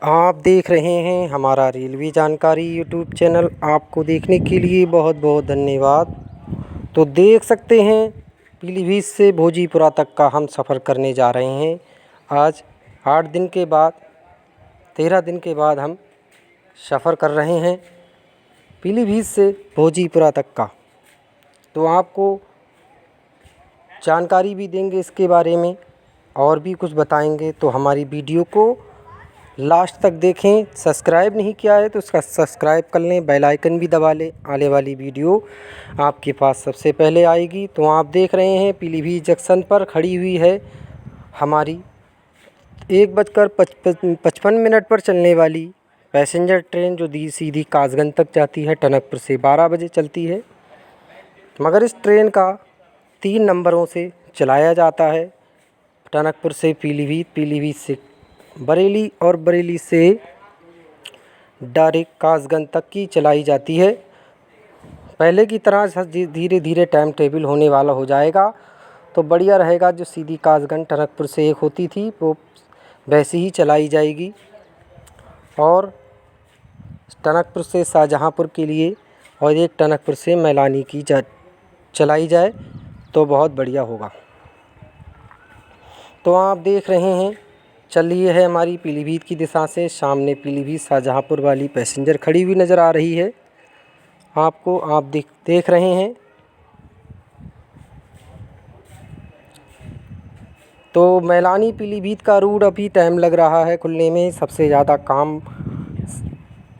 आप देख रहे हैं हमारा रेलवे जानकारी यूट्यूब चैनल। आपको देखने के लिए बहुत बहुत धन्यवाद। तो देख सकते हैं पीलीभीत से भोजीपुरा तक का हम सफ़र करने जा रहे हैं। आज 8 दिन के बाद 13 दिन के बाद हम सफ़र कर रहे हैं पीलीभीत से भोजीपुरा तक का। तो आपको जानकारी भी देंगे इसके बारे में और भी कुछ बताएंगे। तो हमारी वीडियो को लास्ट तक देखें। सब्सक्राइब नहीं किया है तो उसका सब्सक्राइब कर लें, बेल आइकन भी दबा लें। आने वाली वीडियो आपके पास सबसे पहले आएगी। तो आप देख रहे हैं पीलीभीत जंक्शन पर खड़ी हुई है हमारी 1:55 पर चलने वाली पैसेंजर ट्रेन, जो सीधी कासगंज तक जाती है। टनकपुर से 12 बजे चलती है, मगर इस ट्रेन का 3 नंबरों से चलाया जाता है। टनकपुर से पीलीभीत, पीलीभीत से बरेली और बरेली से डायरेक्ट कासगंज तक की चलाई जाती है। पहले की तरह धीरे धीरे टाइम टेबल होने वाला हो जाएगा तो बढ़िया रहेगा। जो सीधी कासगंज टनकपुर से एक होती थी वो वैसी ही चलाई जाएगी, और टनकपुर से शाहजहाँपुर के लिए और एक टनकपुर से मैलानी की चलाई जाए तो बहुत बढ़िया होगा। तो आप देख रहे हैं चल रही है हमारी पीलीभीत की दिशा से। सामने पीलीभीत शाहजहाँपुर वाली पैसेंजर खड़ी हुई नज़र आ रही है आपको। आप देख रहे हैं। तो मैलानी पीलीभीत का रूट अभी टाइम लग रहा है खुलने में। सबसे ज़्यादा काम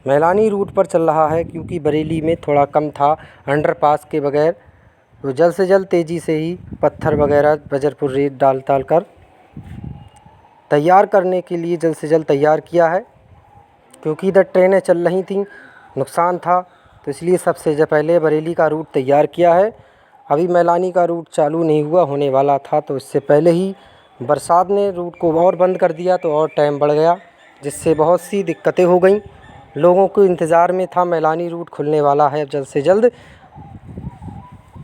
मैलानी रूट पर चल रहा है, क्योंकि बरेली में थोड़ा कम था अंडरपास के बगैर। तो जल्द से जल्द तेज़ी से ही पत्थर वगैरह बजरपुर रेत डाल कर तैयार करने के लिए जल्द से जल्द तैयार किया है, क्योंकि इधर ट्रेनें चल रही थीं, नुकसान था। तो इसलिए सबसे पहले बरेली का रूट तैयार किया है। अभी मैलानी का रूट चालू नहीं हुआ, होने वाला था। तो इससे पहले ही बरसात ने रूट को और बंद कर दिया तो और टाइम बढ़ गया, जिससे बहुत सी दिक्कतें हो गई। लोगों को इंतज़ार में था मैलानी रूट खुलने वाला है जल्द से जल्द।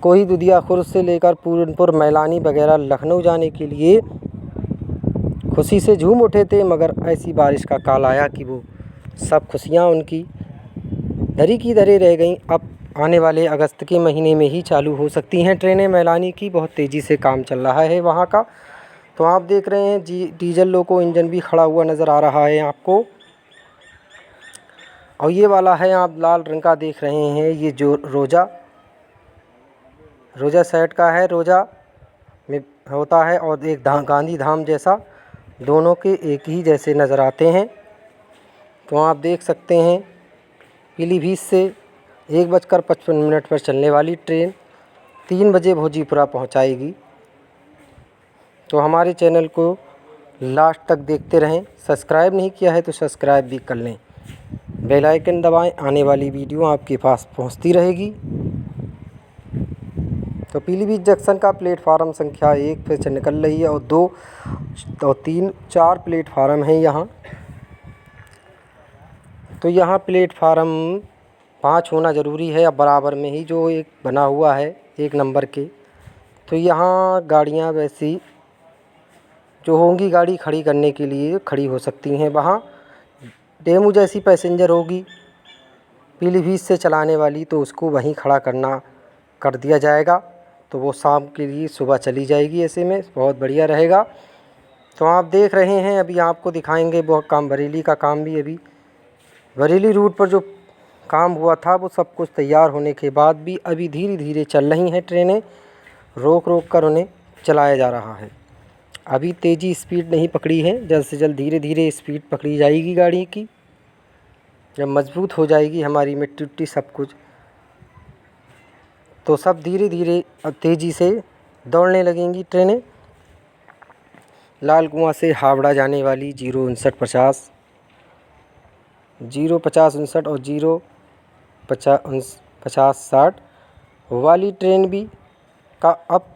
कोई दुधिया खुर्द से लेकर पूरनपुर, मैलानी वगैरह लखनऊ जाने के लिए खुशी से झूम उठे थे, मगर ऐसी बारिश का काल आया कि वो सब खुशियाँ उनकी धरी की धरी रह गईं। अब आने वाले अगस्त के महीने में ही चालू हो सकती हैं ट्रेनें मैलानी की। बहुत तेज़ी से काम चल रहा है वहाँ का। तो आप देख रहे हैं डीजल लोको इंजन भी खड़ा हुआ नज़र आ रहा है आपको। और ये वाला है, आप लाल रंग का देख रहे हैं, ये जो रोजा सेट का है, रोजा में होता है, और एक गांधी धाम जैसा, दोनों के एक ही जैसे नज़र आते हैं। तो आप देख सकते हैं पीलीभीत से 1:55 पर चलने वाली ट्रेन 3 बजे भोजीपुरा पहुंचाएगी। तो हमारे चैनल को लास्ट तक देखते रहें। सब्सक्राइब नहीं किया है तो सब्सक्राइब भी कर लें, बेल आइकन दबाएं। आने वाली वीडियो आपके पास पहुंचती रहेगी। तो पीलीभीत जंक्शन का प्लेटफार्म संख्या 1 पे से निकल रही है, और 2 और 3 4 प्लेटफार्म हैं यहाँ। तो यहाँ प्लेटफार्म 5 होना ज़रूरी है, अब बराबर में ही जो एक बना हुआ है 1 नंबर के। तो यहाँ गाड़ियाँ वैसी जो होंगी गाड़ी खड़ी करने के लिए खड़ी हो सकती हैं। वहाँ डेमू जैसी पैसेंजर होगी पीलीभीत से चलाने वाली, तो उसको वहीं खड़ा कर दिया जाएगा। तो वो शाम के लिए सुबह चली जाएगी। ऐसे में बहुत बढ़िया रहेगा। तो आप देख रहे हैं, अभी आपको दिखाएंगे बहुत काम, बरेली का काम भी। अभी बरेली रूट पर जो काम हुआ था वो सब कुछ तैयार होने के बाद भी अभी धीरे धीरे चल रही हैं ट्रेनें। रोक कर उन्हें चलाया जा रहा है। अभी तेज़ी स्पीड नहीं पकड़ी है, जल्द से जल्द धीरे धीरे स्पीड पकड़ी जाएगी गाड़ी की। जब मजबूत हो जाएगी हमारी मिट्टी उट्टी सब कुछ, तो सब धीरे धीरे तेज़ी से दौड़ने लगेंगी ट्रेनें। लाल कुआं से हावड़ा जाने वाली 05950, 05059 और 05060 वाली ट्रेन भी का अब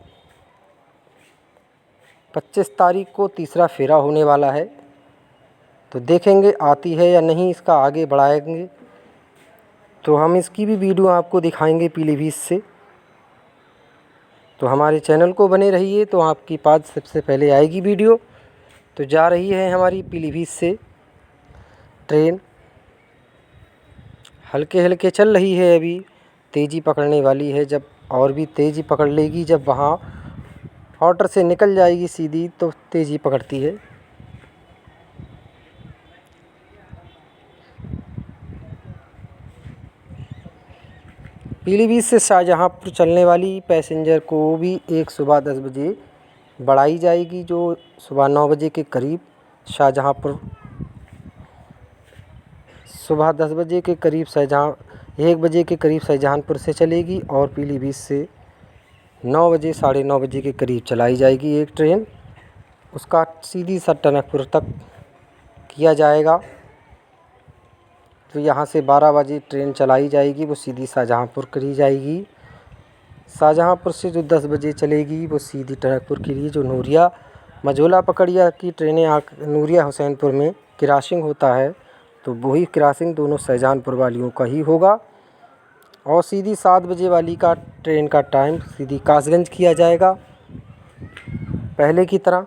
25 तारीख को तीसरा फेरा होने वाला है। तो देखेंगे आती है या नहीं, इसका आगे बढ़ाएंगे। तो हम इसकी भी वीडियो आपको दिखाएंगे पीलीभीत से। तो हमारे चैनल को बने रहिए, तो आपके पास सबसे पहले आएगी वीडियो। तो जा रही है हमारी पीलीभीत से ट्रेन हल्के हल्के चल रही है, अभी तेज़ी पकड़ने वाली है। जब और भी तेज़ी पकड़ लेगी, जब वहाँ ऑर्डर से निकल जाएगी सीधी, तो तेज़ी पकड़ती है। पीलीभीत से शाहजहाँपुर चलने वाली पैसेंजर को भी एक सुबह 10 बजे बढ़ाई जाएगी, जो सुबह 9 बजे के करीब शाहजहाँपुर, सुबह 10 बजे के करीब 1 बजे के करीब शाहजहाँपुर से चलेगी, और पीलीभीत से 9 बजे, साढ़े 9 बजे के करीब चलाई जाएगी एक ट्रेन। उसका सीधी सा टनकपुर तक किया जाएगा। तो यहाँ से 12 बजे ट्रेन चलाई जाएगी, वो सीधी शाहजहाँपुर करी जाएगी। शाहजहाँपुर से जो 10 बजे चलेगी, वो सीधी टनकपुर के लिए, जो नूरिया मझोला पकड़िया की ट्रेनें नूरिया हुसैनपुर में क्रॉसिंग होता है, तो वही क्रॉसिंग दोनों शाहजहाँपुर वालियों का ही होगा। और सीधी 7 बजे वाली का ट्रेन का टाइम सीधी कासगंज किया जाएगा पहले की तरह।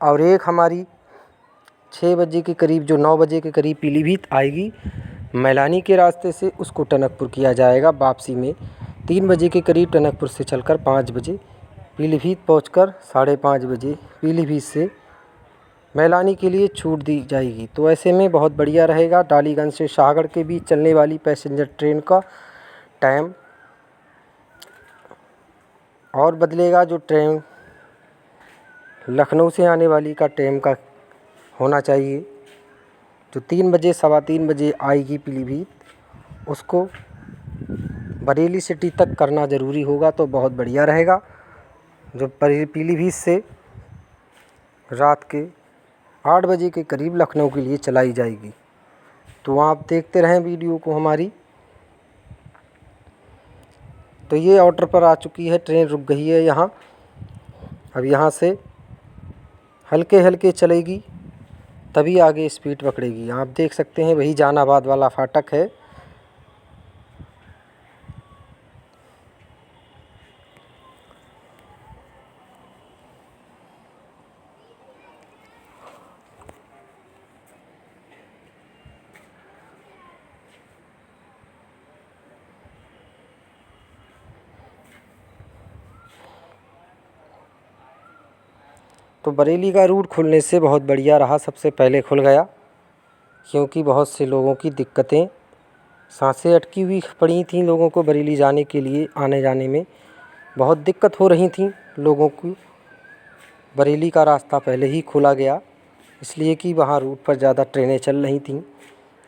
और एक हमारी 6 बजे के करीब, जो 9 बजे के करीब पीलीभीत आएगी मैलानी के रास्ते से, उसको टनकपुर किया जाएगा वापसी में 3 बजे के करीब टनकपुर से चलकर 5 बजे पीलीभीत पहुंचकर 5:30 बजे पीलीभीत से मैलानी के लिए छूट दी जाएगी। तो ऐसे में बहुत बढ़िया रहेगा। डालीगंज से शाहगढ़ के बीच चलने वाली पैसेंजर ट्रेन का टाइम और बदलेगा। जो ट्रेन लखनऊ से आने वाली का टाइम का होना चाहिए, जो 3 बजे, 3:15 बजे आएगी पीलीभीत, उसको बरेली सिटी तक करना ज़रूरी होगा, तो बहुत बढ़िया रहेगा। जो पीलीभीत से रात के 8 बजे के करीब लखनऊ के लिए चलाई जाएगी। तो आप देखते रहें वीडियो को हमारी। तो ये ऑर्डर पर आ चुकी है, ट्रेन रुक गई है यहाँ। अब यहाँ से हल्के हल्के चलेगी, तभी आगे स्पीड पकड़ेगी। आप देख सकते हैं, वही जहानाबाद वाला फाटक है। तो बरेली का रूट खुलने से बहुत बढ़िया रहा, सबसे पहले खुल गया, क्योंकि बहुत से लोगों की दिक्कतें, सांसें अटकी हुई पड़ी थी लोगों को बरेली जाने के लिए। आने जाने में बहुत दिक्कत हो रही थी लोगों को। बरेली का रास्ता पहले ही खोला गया, इसलिए कि वहाँ रूट पर ज़्यादा ट्रेनें चल रही थीं,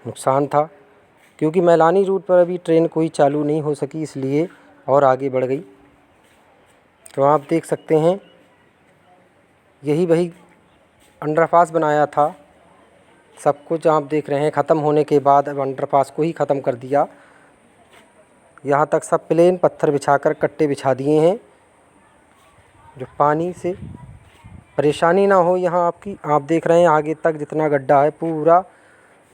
नुकसान था। क्योंकि मैलानी रूट पर अभी ट्रेन कोई चालू नहीं हो सकी, इसलिए और आगे बढ़ गई। तो आप देख सकते हैं, यही वही अंडरपास बनाया था। सब कुछ आप देख रहे हैं, ख़त्म होने के बाद अब अंडरपास को ही ख़त्म कर दिया। यहाँ तक सब प्लेन पत्थर बिछाकर कट्टे बिछा दिए हैं, जो पानी से परेशानी ना हो यहाँ आपकी। आप देख रहे हैं आगे तक जितना गड्ढा है, पूरा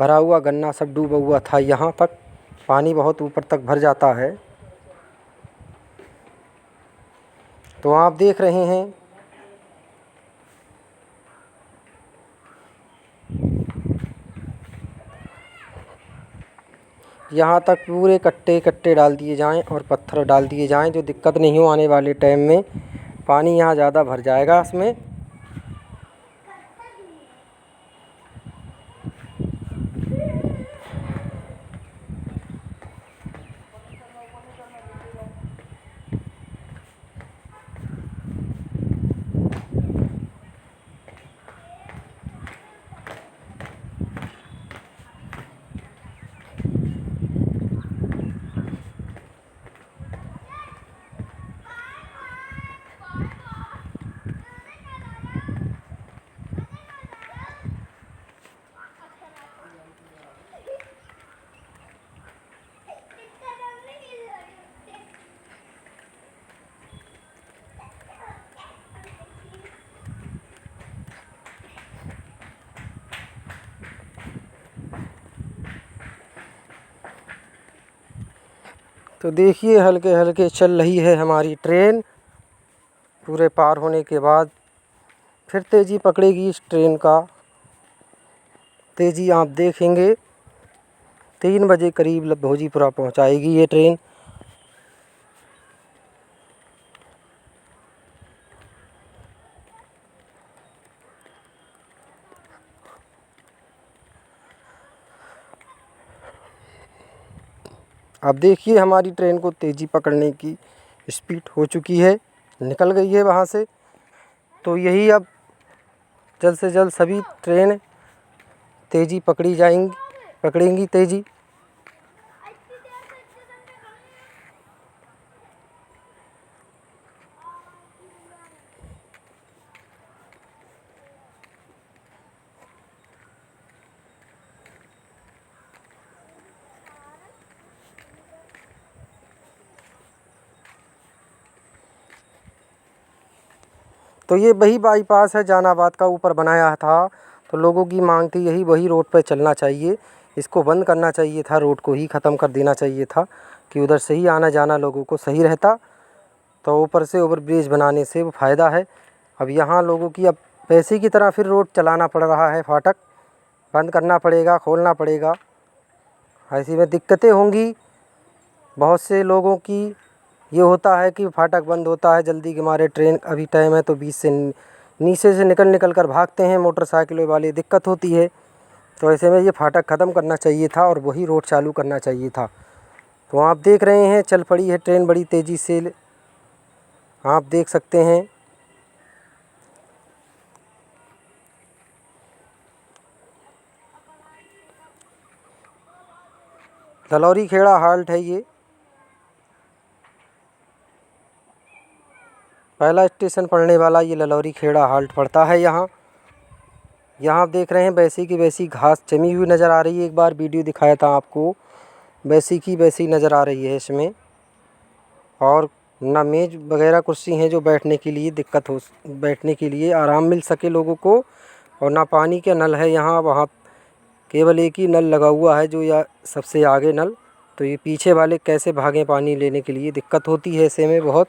भरा हुआ, गन्ना सब डूबा हुआ था। यहाँ तक पानी बहुत ऊपर तक भर जाता है। तो आप देख रहे हैं, यहाँ तक पूरे कट्टे कट्टे डाल दिए जाएं और पत्थर डाल दिए जाएं, जो दिक्कत नहीं हो आने वाले टाइम में। पानी यहाँ ज़्यादा भर जाएगा इसमें। तो देखिए, हल्के हल्के चल रही है हमारी ट्रेन। पूरे पार होने के बाद फिर तेज़ी पकड़ेगी इस ट्रेन का तेज़ी आप देखेंगे 3 बजे करीब भोजीपुरा पहुंचाएगी ये ट्रेन। अब देखिए हमारी ट्रेन को तेज़ी पकड़ने की स्पीड हो चुकी है, निकल गई है वहाँ से। तो यही अब जल्द से जल्द सभी ट्रेन तेज़ी पकड़ेंगी तेज़ी। तो ये वही बाईपास है जहानाबाद का, ऊपर बनाया था तो लोगों की मांग थी यही, वही रोड पर चलना चाहिए। इसको बंद करना चाहिए था, रोड को ही ख़त्म कर देना चाहिए था कि उधर से ही आना जाना लोगों को सही रहता। तो ऊपर से ओवर ब्रिज बनाने से वो फ़ायदा है। अब यहाँ लोगों की अब पैसे की तरह फिर रोड चलाना पड़ रहा है, फाटक बंद करना पड़ेगा, खोलना पड़ेगा। ऐसी में दिक्कतें होंगी बहुत से लोगों की। ये होता है कि फाटक बंद होता है जल्दी के मारे, ट्रेन अभी टाइम है तो बीच से नीचे से निकल कर भागते हैं मोटरसाइकिलों वाले, दिक्कत होती है। तो ऐसे में ये फाटक ख़त्म करना चाहिए था और वही रोड चालू करना चाहिए था। तो आप देख रहे हैं चल पड़ी है ट्रेन बड़ी तेज़ी से, आप देख सकते हैं। ललौरी खेड़ा हाल्ट है ये, पहला स्टेशन पड़ने वाला ये ललौरी खेड़ा हाल्ट पड़ता है यहाँ। यहाँ आप देख रहे हैं वैसी की वैसी घास जमी हुई नज़र आ रही है। एक बार वीडियो दिखाया था आपको, वैसी की वैसी नज़र आ रही है इसमें। और ना मेज़ वगैरह कुर्सी हैं जो बैठने के लिए दिक्कत हो, बैठने के लिए आराम मिल सके लोगों को। और ना पानी का नल है यहाँ, वहाँ केवल एक ही नल लगा हुआ है जो या सबसे आगे नल। तो ये पीछे वाले कैसे भागें पानी लेने के लिए, दिक्कत होती है ऐसे में बहुत।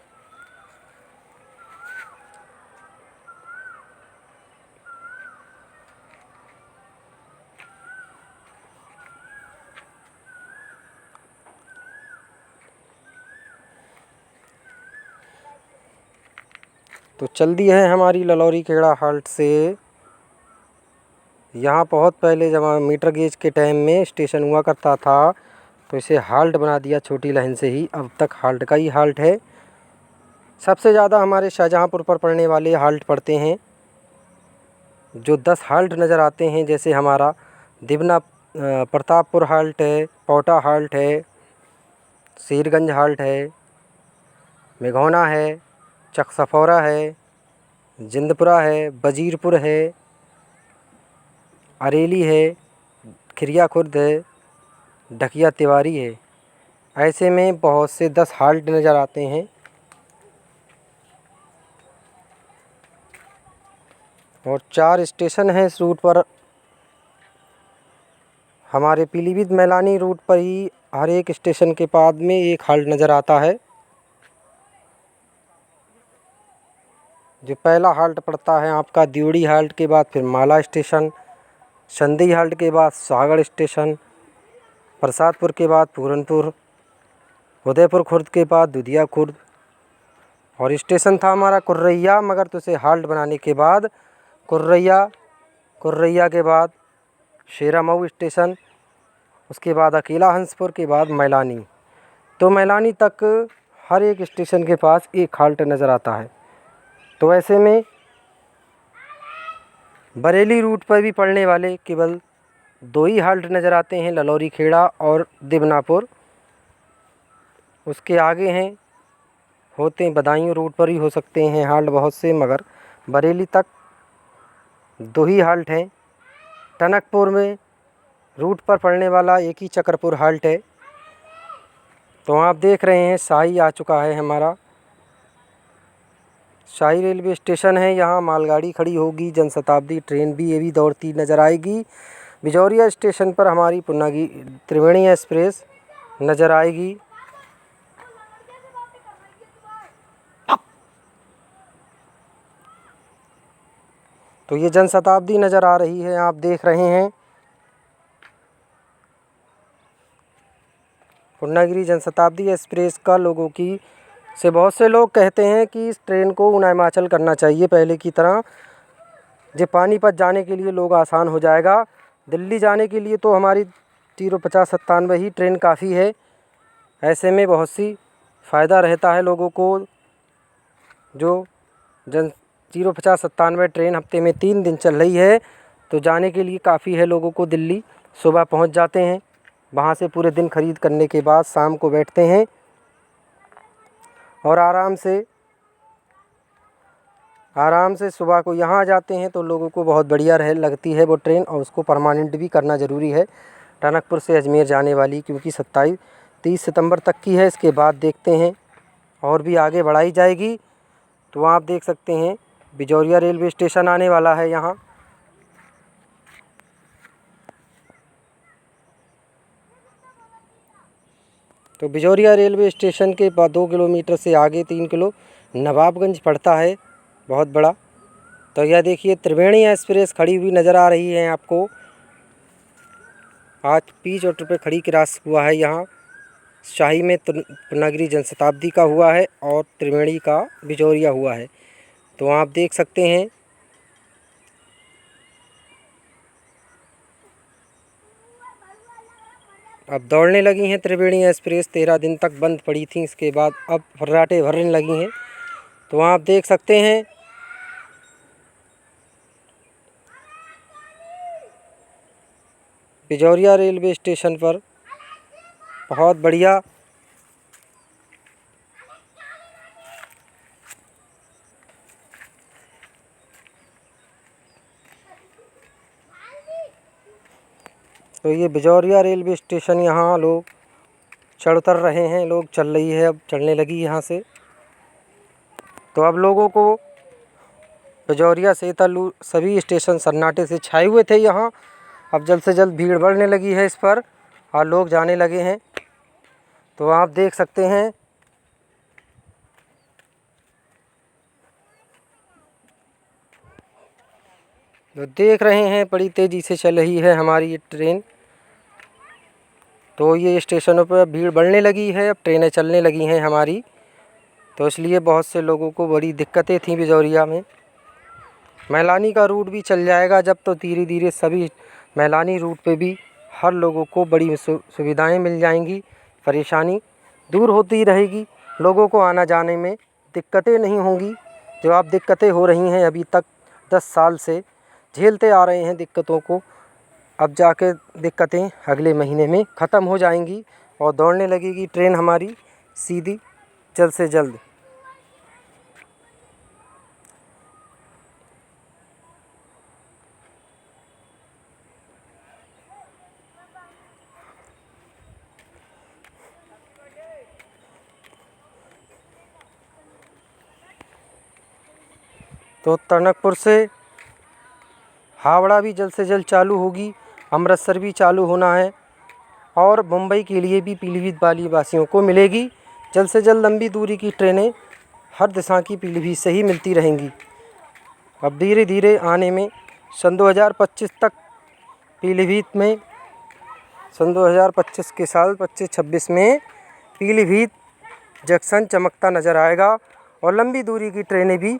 तो चल दी है हमारी ललौरी खेड़ा हाल्ट से। यहाँ बहुत पहले जब मीटर गेज के टाइम में स्टेशन हुआ करता था तो इसे हाल्ट बना दिया छोटी लाइन से ही, अब तक हाल्ट का ही हाल्ट है। सबसे ज़्यादा हमारे शाहजहाँपुर पर पड़ने वाले हाल्ट पड़ते हैं, जो 10 हाल्ट नज़र आते हैं। जैसे हमारा दिबना प्रतापपुर हाल्ट है, पौटा हाल्ट है, शेरगंज हाल्ट है, मेघौना है, चकसफौरा है, जिंदपुरा है, वजीरपुर है, अरेली है, खिरिया खुर्द है, ढकिया तिवारी है। ऐसे में बहुत से 10 हाल्ट नज़र आते हैं। और 4 स्टेशन हैं इस रूट पर। हमारे पीलीभीत मैलानी रूट पर ही हर एक स्टेशन के बाद में एक हाल्ट नज़र आता है। जो पहला हाल्ट पड़ता है आपका दियोड़ी हाल्ट के बाद फिर माला स्टेशन, संधी हाल्ट के बाद सागड़ स्टेशन, प्रसादपुर के बाद पूरनपुर, उदयपुर खुर्द के बाद दुधिया खुर्द। और स्टेशन था हमारा कुर्रैया, मगर तो उसे हाल्ट बनाने के बाद कुर्रैया के बाद शेरामऊ स्टेशन, उसके बाद अकेला हंसपुर के बाद मैलानी। तो मैलानी तक हर एक स्टेशन के पास एक हाल्ट नज़र आता है। तो ऐसे में बरेली रूट पर भी पड़ने वाले केवल 2 ही हाल्ट नज़र आते हैं, ललौरी खेड़ा और दिबनापुर। उसके आगे हैं होते हैं बदायूं रूट पर ही हो सकते हैं हाल्ट बहुत से, मगर बरेली तक 2 ही हाल्ट हैं। टनकपुर में रूट पर पड़ने वाला एक ही चक्रपुर हाल्ट है। तो आप देख रहे हैं शाही आ चुका है हमारा, शाही रेलवे स्टेशन है। यहाँ मालगाड़ी खड़ी होगी, जनशताब्दी ट्रेन भी ये भी दौड़ती नज़र आएगी। बिजौरिया स्टेशन पर हमारी पुनागी त्रिवेणी एक्सप्रेस नज़र आएगी। तो ये जनशताब्दी नज़र आ रही है, आप देख रहे हैं। पूर्णागिरि जनशताब्दी एक्सप्रेस का लोगों की से बहुत से लोग कहते हैं कि इस ट्रेन को ऊना हिमाचल करना चाहिए पहले की तरह। जे पानीपत जाने के लिए लोग आसान हो जाएगा। दिल्ली जाने के लिए तो हमारी 05097 ही ट्रेन काफ़ी है। ऐसे में बहुत सी फ़ायदा रहता है लोगों को। जो 05097 ट्रेन हफ्ते में 3 दिन चल रही है तो जाने के लिए काफ़ी है लोगों को। दिल्ली सुबह पहुंच जाते हैं, वहां से पूरे दिन खरीद करने के बाद शाम को बैठते हैं और आराम से सुबह को यहाँ आ जाते हैं। तो लोगों को बहुत बढ़िया लगती है वो ट्रेन, और उसको परमानेंट भी करना ज़रूरी है टनकपुर से अजमेर जाने वाली, क्योंकि 30 सितंबर तक की है। इसके बाद देखते हैं और भी आगे बढ़ाई जाएगी। तो आप देख सकते हैं बिजौरिया रेलवे स्टेशन आने वाला है यहाँ। तो बिजौरिया रेलवे स्टेशन के बाद 2 किलोमीटर से आगे 3 किलो नवाबगंज पड़ता है, बहुत बड़ा। तो यह देखिए त्रिवेणी एक्सप्रेस खड़ी हुई नज़र आ रही है आपको। आज पीच और पे खड़ी क्रॉस हुआ है यहाँ। शाही में पूर्णागिरि जनशताब्दी का हुआ है और त्रिवेणी का बिजौरिया हुआ है। तो आप देख सकते हैं अब दौड़ने लगी हैं त्रिवेणी एक्सप्रेस। 13 दिन तक बंद पड़ी थी, इसके बाद अब फर्राटे भरने लगी हैं। तो आप देख सकते हैं बिजौरिया रेलवे स्टेशन पर बहुत बढ़िया तो ये बिजौरिया रेलवे स्टेशन, यहाँ लोग चढ़ उतर रहे हैं। लोग चल रही है, अब चलने लगी यहाँ से। तो अब लोगों को बिजौरिया से तल्लू सभी स्टेशन सन्नाटे से छाए हुए थे यहाँ। अब जल्द से जल्द भीड़ बढ़ने लगी है इस पर और लोग जाने लगे हैं। तो आप देख सकते हैं तो देख रहे हैं बड़ी तेज़ी से चल रही है हमारी ये ट्रेन। तो ये स्टेशनों पर भीड़ बढ़ने लगी है, अब ट्रेनें चलने लगी हैं हमारी। तो इसलिए बहुत से लोगों को बड़ी दिक्कतें थीं बिजौरिया में। मैलानी का रूट भी चल जाएगा जब, तो धीरे धीरे सभी मैलानी रूट पे भी हर लोगों को बड़ी सुविधाएं मिल जाएंगी। परेशानी दूर होती रहेगी, लोगों को आना जाने में दिक्कतें नहीं होंगी। जो आप दिक्कतें हो रही हैं अभी तक 10 साल से झेलते आ रहे हैं दिक्कतों को, अब जाके दिक्कतें अगले महीने में ख़त्म हो जाएंगी और दौड़ने लगेगी ट्रेन हमारी सीधी जल्द से जल्द। तो टनकपुर से हावड़ा भी जल्द से जल्द चालू होगी, अमृतसर भी चालू होना है और मुंबई के लिए भी पीलीभीत वाली वासियों को मिलेगी जल्द से जल्द। लंबी दूरी की ट्रेनें हर दिशा की पीलीभीत से ही मिलती रहेंगी। अब धीरे धीरे आने में सन 2025 तक पीलीभीत में, सन 2025 के साल 25-26 में पीलीभीत जंक्शन चमकता नज़र आएगा और लंबी दूरी की ट्रेनें भी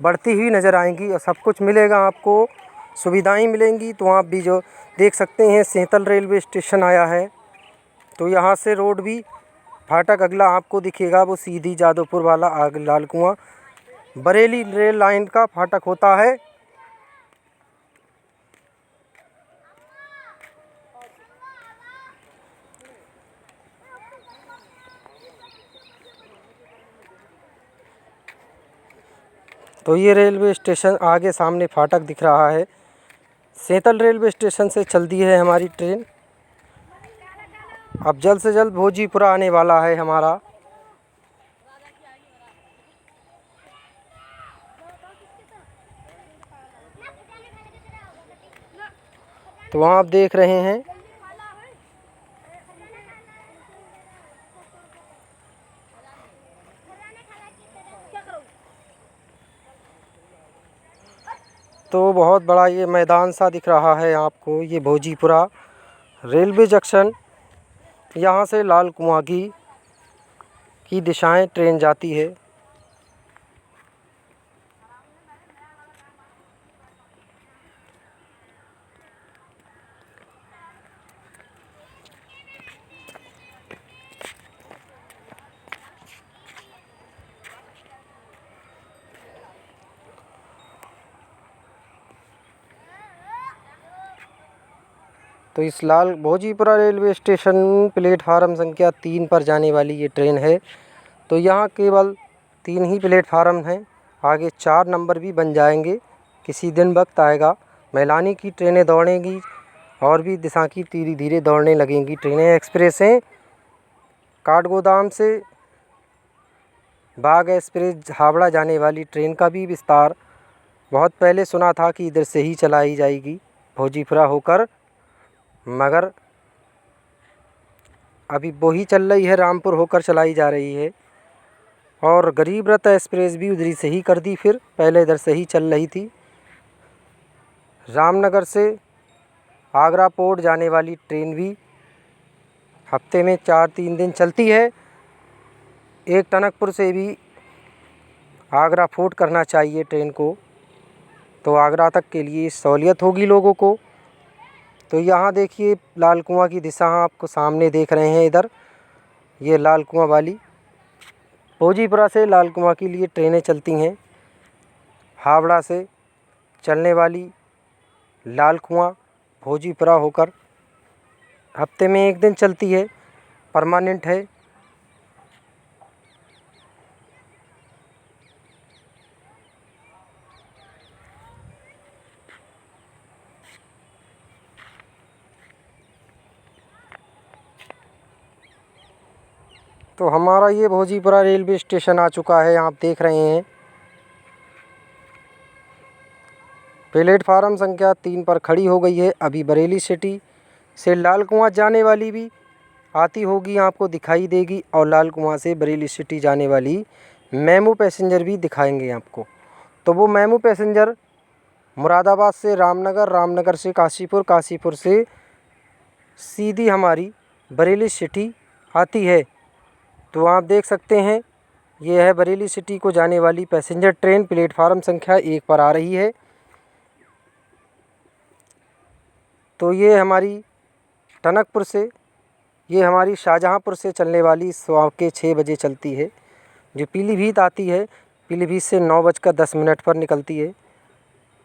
बढ़ती हुई नज़र आएंगी और सब कुछ मिलेगा आपको, सुविधाएं मिलेंगी। तो आप भी जो देख सकते हैं सेंतल रेलवे स्टेशन आया है। तो यहाँ से रोड भी फाटक अगला आपको दिखेगा, वो सीधी जादवपुर वाला आग लाल कुआं बरेली रेल लाइन का फाटक होता है। तो ये रेलवे स्टेशन आगे सामने फाटक दिख रहा है। सेंतल रेलवे स्टेशन से चलती है हमारी ट्रेन। अब जल्द से जल्द भोजीपुरा आने वाला है हमारा। तो वहाँ आप देख रहे हैं तो बहुत बड़ा ये मैदान सा दिख रहा है आपको, ये भोजीपुरा रेलवे जंक्शन यहाँ से लाल कुआं की दिशाएं ट्रेन जाती है। तो इस लाल भोजीपुरा रेलवे स्टेशन प्लेटफार्म संख्या 3 पर जाने वाली ये ट्रेन है। तो यहाँ केवल 3 ही प्लेटफार्म हैं, आगे 4 नंबर भी बन जाएंगे। किसी दिन वक्त आएगा मैलानी की ट्रेनें दौड़ेंगी और भी दिशा की धीरे धीरे दौड़ने लगेंगी ट्रेनें। एक्सप्रेस हैं काठगोदाम से बाग एक्सप्रेस हावड़ा जाने वाली ट्रेन का भी विस्तार बहुत पहले सुना था कि इधर से ही चलाई जाएगी भोजीपुरा होकर, मगर अभी वो ही चल रही है, रामपुर होकर चलाई जा रही है। और गरीब रथ एक्सप्रेस भी उधरी से ही कर दी, फिर पहले इधर से ही चल रही थी। रामनगर से आगरा पोर्ट जाने वाली ट्रेन भी हफ्ते में 4-3 दिन चलती है। एक टनकपुर से भी आगरा फोर्ट करना चाहिए ट्रेन को, तो आगरा तक के लिए सहूलियत होगी लोगों को। तो यहाँ देखिए लाल कुआं की दिशा आपको सामने देख रहे हैं, इधर ये लाल कुआं वाली भोजीपुरा से लाल कुआं के लिए ट्रेनें चलती हैं। हावड़ा से चलने वाली लाल कुआं भोजीपुरा होकर हफ्ते में 1 दिन चलती है, परमानेंट है। तो हमारा ये भोजीपुरा रेलवे स्टेशन आ चुका है, आप देख रहे हैं। प्लेटफार्म संख्या 3 पर खड़ी हो गई है। अभी बरेली सिटी से लाल कुआं जाने वाली भी आती होगी, आपको दिखाई देगी, और लाल कुआं से बरेली सिटी जाने वाली मेमू पैसेंजर भी दिखाएंगे आपको। तो वो मेमू पैसेंजर मुरादाबाद से रामनगर, रामनगर से काशीपुर, काशीपुर से सीधी हमारी बरेली सिटी आती है। तो आप देख सकते हैं ये है बरेली सिटी को जाने वाली पैसेंजर ट्रेन, प्लेटफार्म संख्या 1 पर आ रही है। तो ये हमारी टनकपुर से, ये हमारी शाहजहाँपुर से चलने वाली सुबह के 6 बजे चलती है। जो पीलीभीत आती है, पीलीभीत से 9:10 पर निकलती है।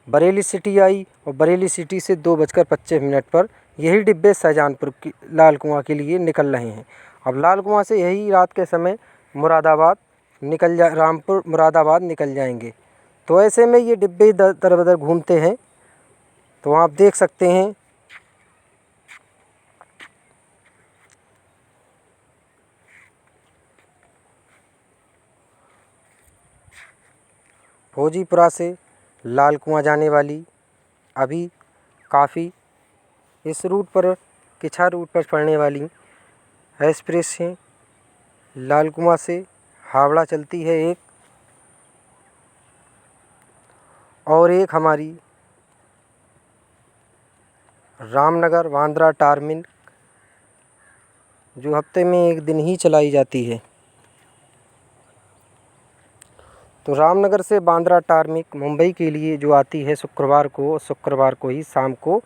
बरेली सिटी आई और बरेली सिटी से 2:25 पर यही डिब्बे शाहजहाँपुर की लाल कुआं के लिए निकल रहे हैं। अब लाल कुआं से यही रात के समय मुरादाबाद रामपुर मुरादाबाद निकल जाएंगे। तो ऐसे में ये डिब्बे दर बदर घूमते हैं। तो आप देख सकते हैं भोजीपुरा से लाल कुआं जाने वाली अभी काफ़ी इस रूट पर, किच्छा रूट पर पड़ने वाली एक्सप्रेस हैं। लाल कुआं से हावड़ा चलती है एक, और एक हमारी रामनगर बांद्रा टार्मिन जो हफ्ते में 1 दिन ही चलाई जाती है। तो रामनगर से बांद्रा टार्मिक मुंबई के लिए जो आती है शुक्रवार को ही शाम को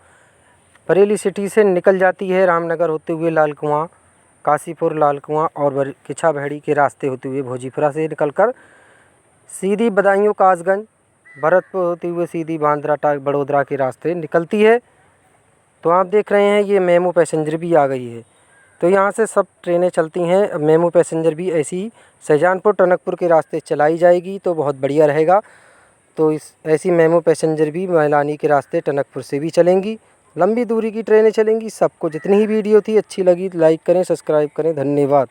बरेली सिटी से निकल जाती है, रामनगर होते हुए लाल कुआं, काशीपुर, लाल कुआं और किच्छा बहेड़ी के रास्ते होते हुए भोजीपुरा से निकलकर सीधी बदायूं, कासगंज, भरतपुर होते हुए सीधी बांद्रा बड़ोदरा के रास्ते निकलती है। तो आप देख रहे हैं ये मेमू पैसेंजर भी आ गई है। तो यहाँ से सब ट्रेनें चलती हैं। मेमू पैसेंजर भी ऐसी शाहजहाँपुर, टनकपुर के रास्ते चलाई जाएगी, तो बहुत बढ़िया रहेगा। तो इस ऐसी मेमू पैसेंजर भी मैलानी के रास्ते टनकपुर से भी चलेंगी, लंबी दूरी की ट्रेनें चलेंगी। सबको जितनी ही वीडियो थी अच्छी लगी लाइक करें, सब्सक्राइब करें। धन्यवाद।